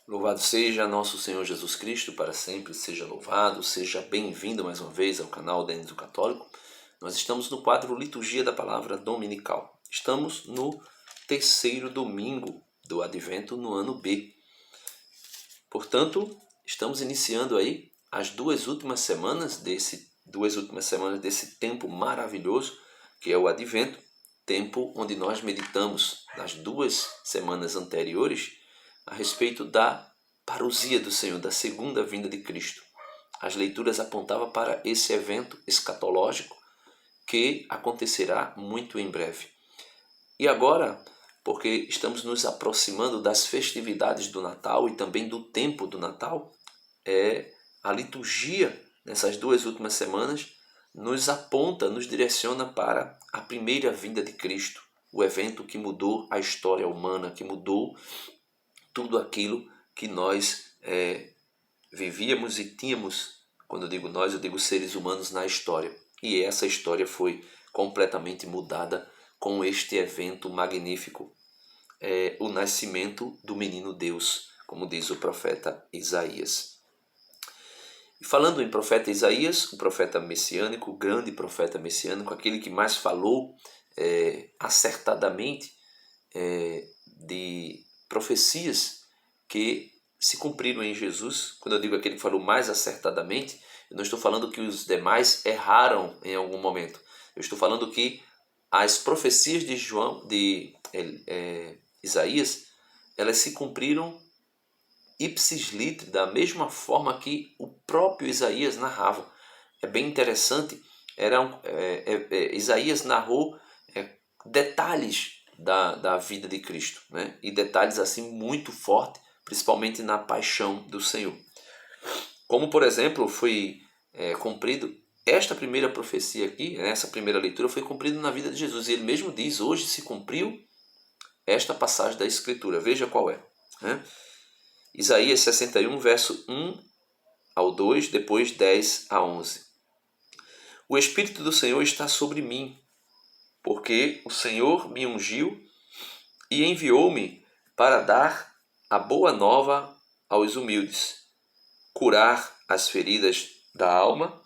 Louvado seja nosso Senhor Jesus Cristo, para sempre seja louvado, seja bem-vindo mais uma vez ao canal Denis do Católico. Nós estamos no quadro Liturgia da Palavra Dominical. Estamos no terceiro domingo do Advento no ano B. Portanto, estamos iniciando aí as duas últimas semanas desse tempo maravilhoso que é o Advento, tempo onde nós meditamos nas 2 semanas anteriores a respeito da parousia do Senhor, da segunda vinda de Cristo. As leituras apontavam para esse evento escatológico que acontecerá muito em breve. E agora, porque estamos nos aproximando das festividades do Natal e também do tempo do Natal, a liturgia nessas 2 últimas semanas nos aponta, nos direciona para a primeira vinda de Cristo, o evento que mudou a história humana, que mudou tudo aquilo que nós vivíamos e tínhamos. Quando eu digo nós, eu digo seres humanos na história. E essa história foi completamente mudada com este evento magnífico, o nascimento do menino Deus, como diz o profeta Isaías. E falando em profeta Isaías, o profeta messiânico, o grande profeta messiânico, aquele que mais falou acertadamente de profecias que se cumpriram em Jesus. Quando eu digo aquele que falou mais acertadamente, eu não estou falando que os demais erraram em algum momento. Eu estou falando que as profecias de Isaías, elas se cumpriram ipsis literi, da mesma forma que o próprio Isaías narrava. É bem interessante. Isaías narrou detalhes da vida de Cristo, né? E detalhes assim muito fortes, principalmente na paixão do Senhor. Como, por exemplo, foi cumprido esta primeira profecia aqui, essa primeira leitura foi cumprida na vida de Jesus. E ele mesmo diz, hoje se cumpriu esta passagem da Escritura. Veja qual é. Isaías 61, verso 1 ao 2, depois 10 a 11. O Espírito do Senhor está sobre mim, porque o Senhor me ungiu e enviou-me para dar a boa nova aos humildes, curar as feridas da alma,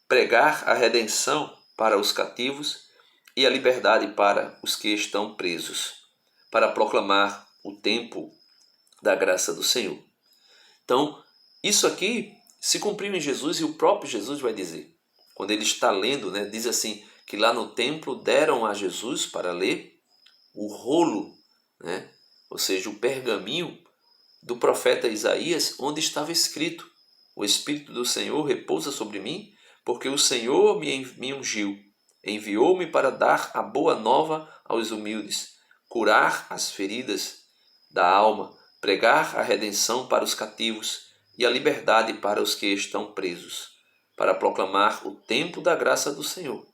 pregar a redenção para os cativos e a liberdade para os que estão presos, para proclamar o tempo da graça do Senhor. Então, isso aqui se cumpriu em Jesus e o próprio Jesus vai dizer. Quando ele está lendo, diz assim, que lá no templo deram a Jesus para ler o rolo, ou seja, o pergaminho do profeta Isaías, onde estava escrito: o Espírito do Senhor repousa sobre mim, porque o Senhor me ungiu, enviou-me para dar a boa nova aos humildes, curar as feridas da alma, pregar a redenção para os cativos e a liberdade para os que estão presos, para proclamar o tempo da graça do Senhor.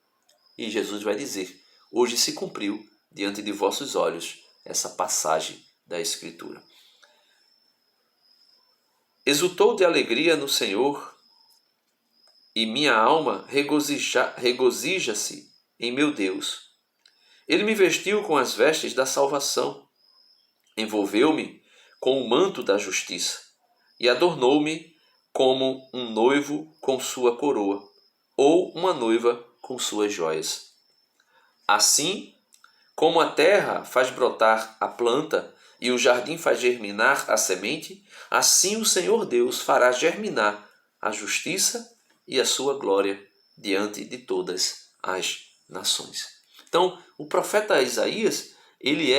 E Jesus vai dizer, hoje se cumpriu diante de vossos olhos essa passagem da Escritura. Exultou de alegria no Senhor e minha alma regozija-se em meu Deus. Ele me vestiu com as vestes da salvação, envolveu-me com o manto da justiça e adornou-me como um noivo com sua coroa ou uma noiva com suas joias. Assim como a terra faz brotar a planta e o jardim faz germinar a semente, assim o Senhor Deus fará germinar a justiça e a sua glória diante de todas as nações. Então, o profeta Isaías, ele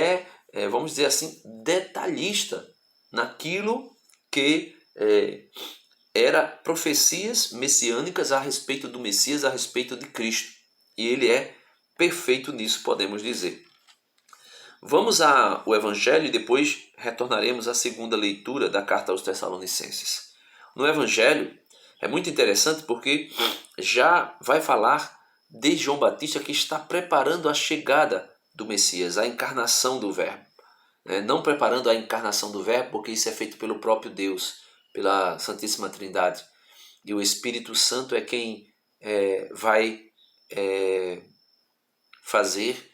vamos dizer assim, detalhista naquilo que era profecias messiânicas a respeito do Messias, a respeito de Cristo. E ele é perfeito nisso, podemos dizer. Vamos ao Evangelho e depois retornaremos à segunda leitura da carta aos Tessalonicenses. No Evangelho é muito interessante porque já vai falar de João Batista que está preparando a chegada do Messias, a encarnação do Verbo. Não preparando a encarnação do Verbo, porque isso é feito pelo próprio Deus, pela Santíssima Trindade. E o Espírito Santo é quem vai fazer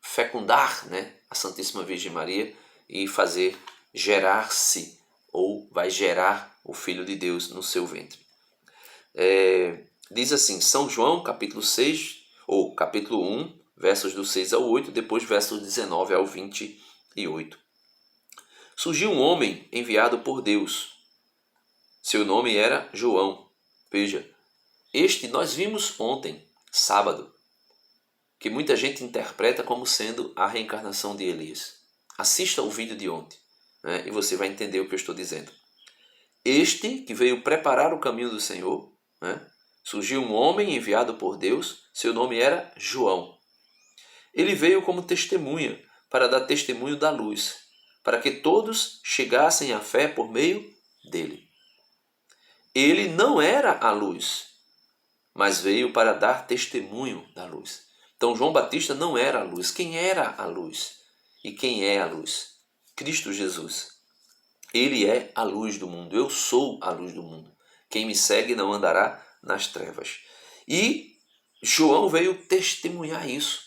fecundar a Santíssima Virgem Maria e fazer gerar-se, ou vai gerar o Filho de Deus no seu ventre. Diz assim, São João, capítulo 6, ou capítulo 1, versos do 6 ao 8, depois versos 19 ao 28. Surgiu um homem enviado por Deus. Seu nome era João. Veja, este nós vimos ontem, sábado, que muita gente interpreta como sendo a reencarnação de Elias. Assista o vídeo de ontem, né, e você vai entender o que eu estou dizendo. Este que veio preparar o caminho do Senhor, né, surgiu um homem enviado por Deus, seu nome era João. Ele veio como testemunha, para dar testemunho da luz, para que todos chegassem à fé por meio dele. Ele não era a luz, mas veio para dar testemunho da luz. Então João Batista não era a luz. Quem era a luz? E quem é a luz? Cristo Jesus. Ele é a luz do mundo. Eu sou a luz do mundo. Quem me segue não andará nas trevas. E João veio testemunhar isso,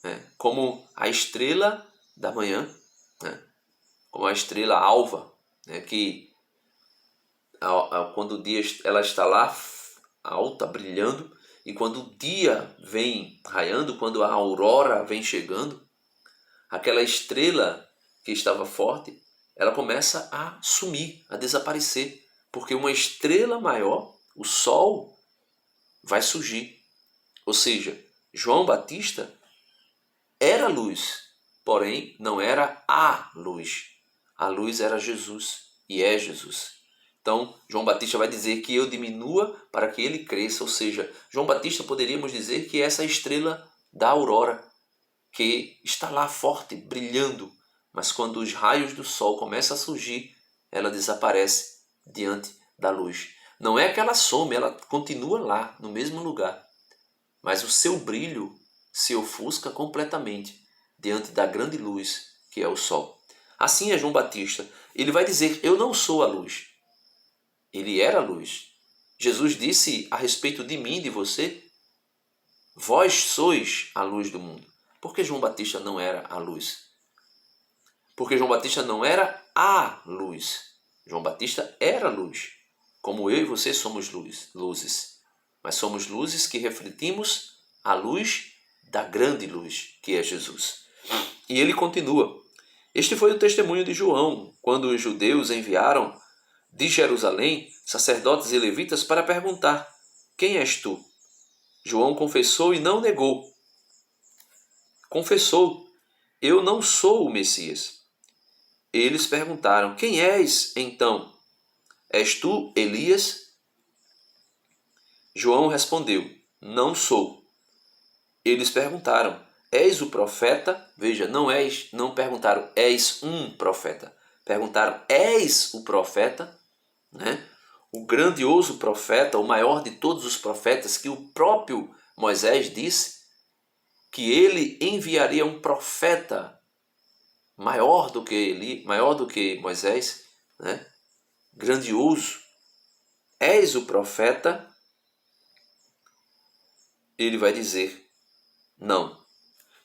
né? Como a estrela da manhã, né? Como a estrela alva, né? Que quando o dia ela está lá alta, brilhando, e quando o dia vem raiando, quando a aurora vem chegando, aquela estrela que estava forte, ela começa a sumir, a desaparecer, porque uma estrela maior, o Sol, vai surgir. Ou seja, João Batista era luz, porém não era a luz. A luz era Jesus e é Jesus. Então, João Batista vai dizer que eu diminua para que ele cresça. Ou seja, João Batista poderíamos dizer que é essa estrela da aurora, que está lá forte, brilhando, mas quando os raios do sol começam a surgir, ela desaparece diante da luz. Não é que ela some, ela continua lá, no mesmo lugar, mas o seu brilho se ofusca completamente diante da grande luz que é o sol. Assim é João Batista. Ele vai dizer, eu não sou a luz. Ele era a luz. Jesus disse a respeito de mim e de você, vós sois a luz do mundo. Por que João Batista não era a luz? Porque João Batista não era a luz. João Batista era luz. Como eu e você somos luzes. Mas somos luzes que refletimos a luz da grande luz, que é Jesus. E ele continua. Este foi o testemunho de João, quando os judeus enviaram de Jerusalém sacerdotes e levitas para perguntar, quem és tu? João confessou e não negou. Confessou, eu não sou o Messias. Eles perguntaram, quem és então? És tu Elias? João respondeu, não sou. Eles perguntaram, és o profeta? Veja, não perguntaram, és um profeta. Perguntaram, és o profeta? Né? O grandioso profeta, o maior de todos os profetas, que o próprio Moisés disse que ele enviaria um profeta maior do que Moisés, né? Grandioso. És o profeta? Ele vai dizer, não.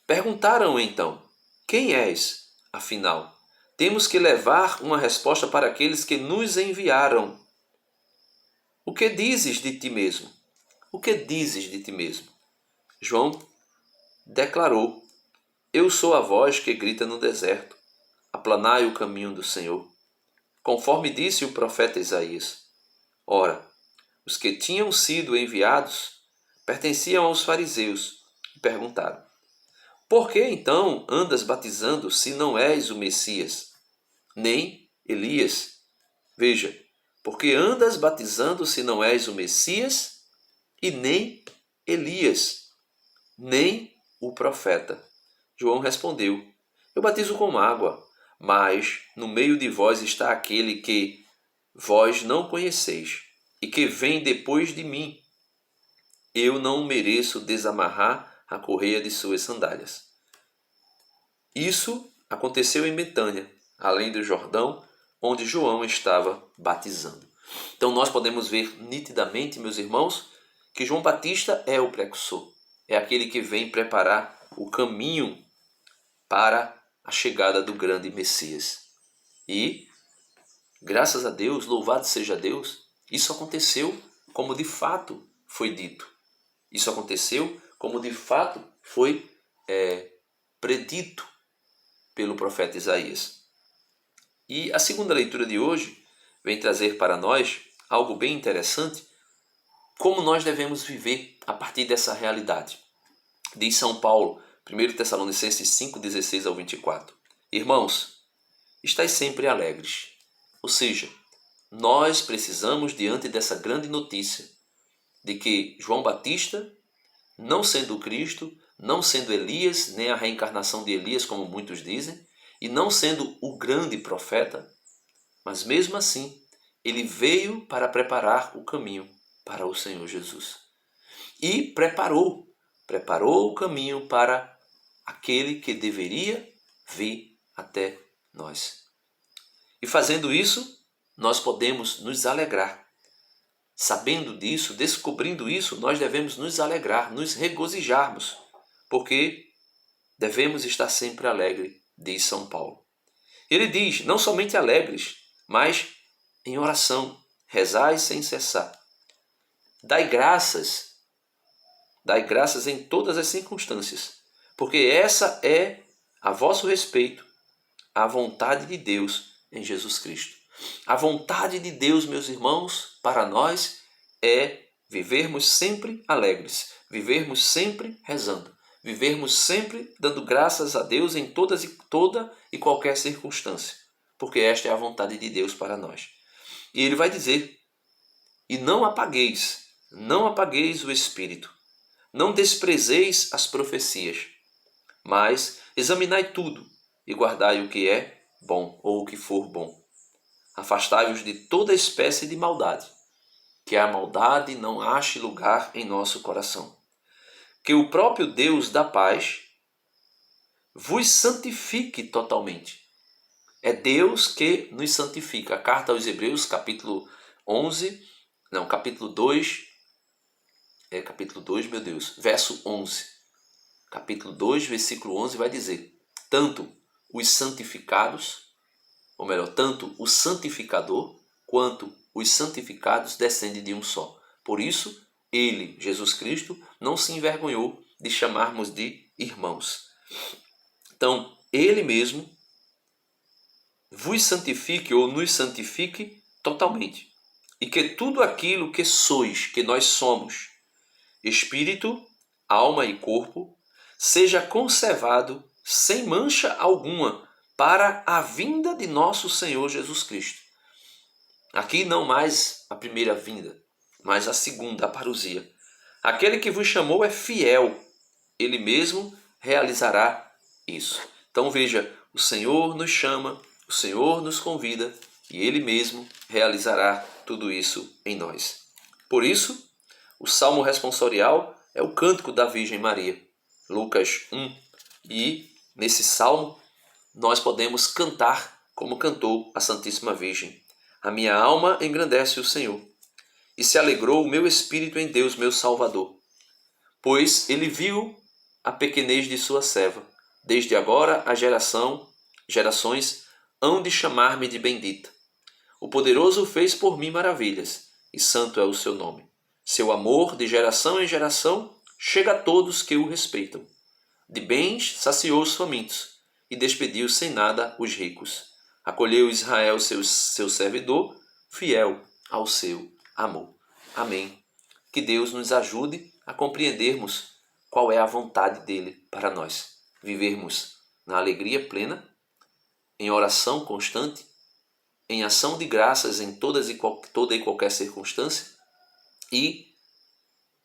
Perguntaram então, quem és, afinal? Temos que levar uma resposta para aqueles que nos enviaram. O que dizes de ti mesmo? O que dizes de ti mesmo? João declarou, eu sou a voz que grita no deserto, aplanai o caminho do Senhor, conforme disse o profeta Isaías. Ora, os que tinham sido enviados pertenciam aos fariseus e perguntaram, por que então andas batizando se não és o Messias, nem Elias? Veja, porque andas batizando se não és o Messias e nem Elias, nem o profeta. João respondeu, eu batizo com água, mas no meio de vós está aquele que vós não conheceis e que vem depois de mim. Eu não mereço desamarrar a correia de suas sandálias. Isso aconteceu em Betânia, além do Jordão, onde João estava batizando. Então nós podemos ver nitidamente, meus irmãos, que João Batista é o precursor. É aquele que vem preparar o caminho para a chegada do grande Messias. E, graças a Deus, louvado seja Deus, isso aconteceu como de fato foi dito. Isso aconteceu como de fato foi predito pelo profeta Isaías. E a segunda leitura de hoje vem trazer para nós algo bem interessante, como nós devemos viver a partir dessa realidade. Diz São Paulo, 1 Tessalonicenses 5, 16 ao 24. Irmãos, estais sempre alegres. Ou seja, nós precisamos, diante dessa grande notícia, de que João Batista, não sendo o Cristo, não sendo Elias, nem a reencarnação de Elias, como muitos dizem, e não sendo o grande profeta, mas mesmo assim, ele veio para preparar o caminho para o Senhor Jesus. E preparou o caminho para aquele que deveria vir até nós. E fazendo isso, nós podemos nos alegrar. Sabendo disso, descobrindo isso, nós devemos nos alegrar, nos regozijarmos, porque devemos estar sempre alegres, diz São Paulo. Ele diz, não somente alegres, mas em oração, rezai sem cessar. Dai graças em todas as circunstâncias, porque essa é, a vosso respeito, a vontade de Deus em Jesus Cristo. A vontade de Deus, meus irmãos, para nós é vivermos sempre alegres, vivermos sempre rezando, vivermos sempre dando graças a Deus em toda e qualquer circunstância, porque esta é a vontade de Deus para nós. E ele vai dizer, e não apagueis o Espírito, não desprezeis as profecias, mas examinai tudo e guardai o que é bom ou o que for bom. Afastai-vos de toda espécie de maldade, que a maldade não ache lugar em nosso coração. Que o próprio Deus da paz vos santifique totalmente. É Deus que nos santifica. A carta aos Hebreus, capítulo 2, verso 11. Capítulo 2, versículo 11 vai dizer, tanto os santificados, ou melhor, tanto o santificador quanto os santificados descendem de um só. Por isso, ele, Jesus Cristo, não se envergonhou de chamarmos de irmãos. Então, ele mesmo vos santifique ou nos santifique totalmente. E que tudo aquilo que sois, que nós somos, espírito, alma e corpo, seja conservado sem mancha alguma para a vinda de nosso Senhor Jesus Cristo. Aqui não mais a primeira vinda, mas a segunda, a parousia. Aquele que vos chamou é fiel, ele mesmo realizará isso. Então veja, o Senhor nos chama, o Senhor nos convida e ele mesmo realizará tudo isso em nós. Por isso, o Salmo responsorial é o cântico da Virgem Maria, Lucas 1. E nesse salmo nós podemos cantar como cantou a Santíssima Virgem. A minha alma engrandece o Senhor, e se alegrou o meu espírito em Deus, meu Salvador. Pois ele viu a pequenez de sua serva. Desde agora as gerações hão de chamar-me de bendita. O poderoso fez por mim maravilhas, e santo é o seu nome. Seu amor, de geração em geração, chega a todos que o respeitam. De bens saciou os famintos, e despediu sem nada os ricos. Acolheu Israel, seu servidor, fiel ao seu amor. Amém. Que Deus nos ajude a compreendermos qual é a vontade dele para nós. Vivermos na alegria plena, em oração constante, em ação de graças em toda e qualquer circunstância e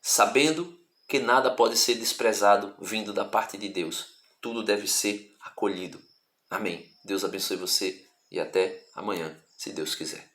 sabendo que nada pode ser desprezado vindo da parte de Deus. Tudo deve ser acolhido. Amém. Deus abençoe você e até amanhã, se Deus quiser.